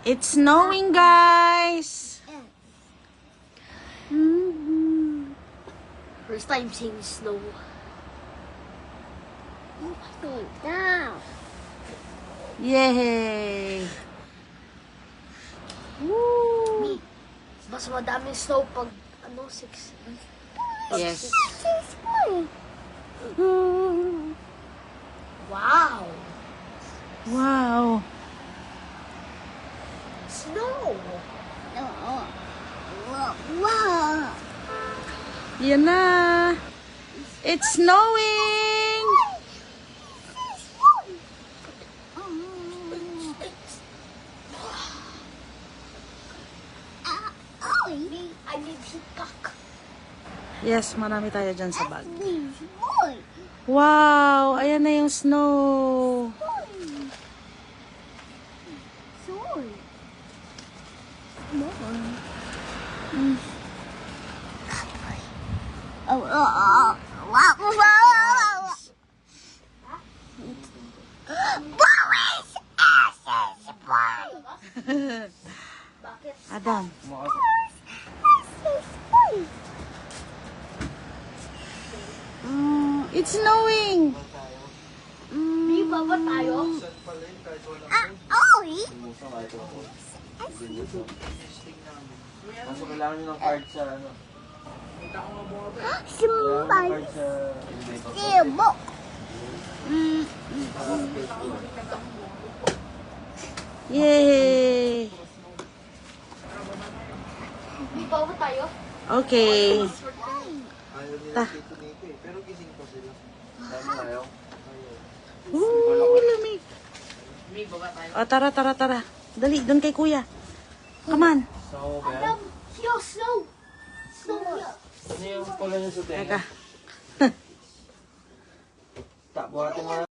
It's snowing, guys. First time seeing snow. Yay! Woo! Mas madaming snow pag 6. Yes. Wow! Wow! Snow! Yan na! It's snowing! I need hikak. Yes, marami tayo dyan sa bag. Wow! Ayan na yung snow. Adam. It's snowing. Di ba tayo? Kaso kailangan nyo ng card sa ano. Card sa elevator. Yay! Di ba tayo? Okay. Ayaw nila dito dito eh. Pero gising pa sila. Dami ayaw. Ooh, lamig. O, tara, tara, tara. Dali, doon kay kuya. Come on. So, ba yan? Yo, snow! Snow here. Ano yung pala nyo sa tenga? Teka. Buhatin mo na.